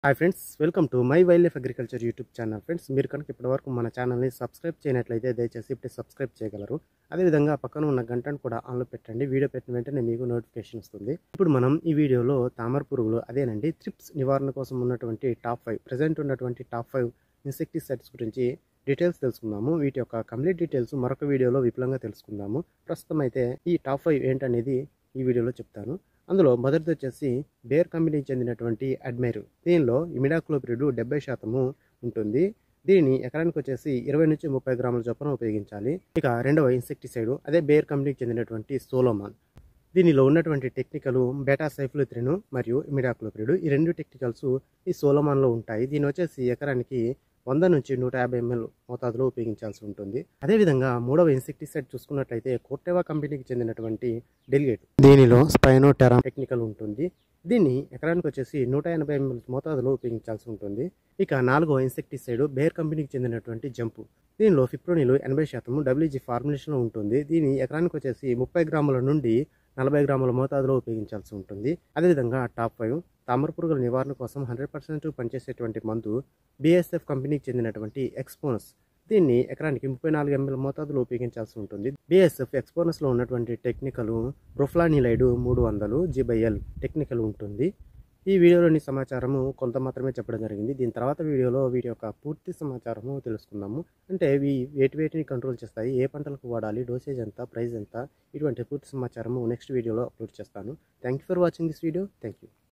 Hi friends, welcome to my wild life agriculture YouTube channel. Friends, మీరు కనుక ఇప్పటివరకు మన ఛానల్ని సబ్స్క్రైబ్ చేయనట్లయితే దయచేసి ఇప్పుడు సబ్స్క్రైబ్ చేయగలరు. అదేవిధంగా పక్కన ఉన్న గంటను కూడా ఆన్లో పెట్టండి. వీడియో పెట్టిన వెంటనే మీకు నోటిఫికేషన్ వస్తుంది. ఇప్పుడు మనం ఈ వీడియోలో తామర పురుగులు అదేనండి త్రిప్స్ నివారణ కోసం ఉన్నటువంటి టాప్ 5 ప్రజెంట్ ఉన్నటువంటి టాప్ 5 ఇన్సెక్టిసైడ్స్ గురించి డీటెయిల్స్ తెలుసుకుందాము. వీటి యొక్క కంప్లీట్ డీటెయిల్స్ మరొక వీడియోలో విపులంగా తెలుసుకుందాము. ప్రస్తుతం అయితే ఈ టాప్ 5 ఏంటనేది ఈ వీడియోలో చెప్తాను. అందులో మొదటిది వచ్చేసి బేర్ కంపెనీకి చెందినటువంటి అడ్మైర్. దీనిలో ఇమిడాక్లోపిరిడ్ 70% ఉంటుంది. దీనిని ఎకరానికి వచ్చేసి 20 నుంచి 30 గ్రాముల చొప్పున ఉపయోగించాలి. ఇక రెండవ ఇన్సెక్టిసైడ్ అదే బేర్ కంపెనీకి చెందినటువంటి సోలోమాన్. దీనిలో ఉన్నటువంటి టెక్నికల్ బెటా సైఫ్లోథ్రిన్ మరియు ఇమిడాక్లోపిరిడ్, ఈ రెండు టెక్నికల్స్ ఈ సోలోమాన్లో ఉంటాయి. దీని వచ్చేసి ఎకరానికి 100 నుంచి 150 ml మోతాదులో ఉపయోగించాల్సి ఉంటుంది. అదేవిధంగా మూడవ ఇన్సెక్టిసైడ్ చూసుకున్నట్లయితే కోర్టెవా కంపెనీకి చెందినటువంటి డెలిగేట్. దీనిలో స్పైనోటెరా టెక్నికల్ ఉంటుంది. దీన్ని ఎకరానికి వచ్చేసి 180 ml మోతాదులో ఉపయోగించాల్సి ఉంటుంది. ఇక నాలుగవ ఇన్సెక్టిసైడ్ బేర్ కంపెనీకి చెందినటువంటి జంపు. దీనిలో ఫిప్రోనిల్ 80% WG ఫార్ములేషన్లో ఉంటుంది. దీన్ని ఎకరానికి వచ్చేసి 30 గ్రాముల నుండి 40 గ్రాముల మోతాదులో ఉపయోగించాల్సి ఉంటుంది. అదేవిధంగా టాప్ 5 తామర పురుగుల నివారణ కోసం 100% పనిచేసేటువంటి మందు BASF కంపెనీకి చెందినటువంటి ఎక్స్పోనస్. దీన్ని ఎకరానికి 34 ml మోతాదులో ఉపయోగించాల్సి ఉంటుంది. BASF ఎక్స్పోనస్లో ఉన్నటువంటి టెక్నికల్ బ్రోఫ్లానిలైడ్ 300 GL టెక్నికల్ ఉంటుంది. ఈ వీడియోలోని సమాచారము కొంత మాత్రమే చెప్పడం జరిగింది. దీని తర్వాత వీడియోలో వీటి యొక్క పూర్తి సమాచారము తెలుసుకుందాము. అంటే వేటిని కంట్రోల్ చేస్తాయి, ఏ పంటలకు వాడాలి, డోసేజ్ ఎంత, ప్రైస్ ఎంత, ఇటువంటి పూర్తి సమాచారము నెక్స్ట్ వీడియోలో అప్లోడ్ చేస్తాను. Thank you for watching this video. Thank you.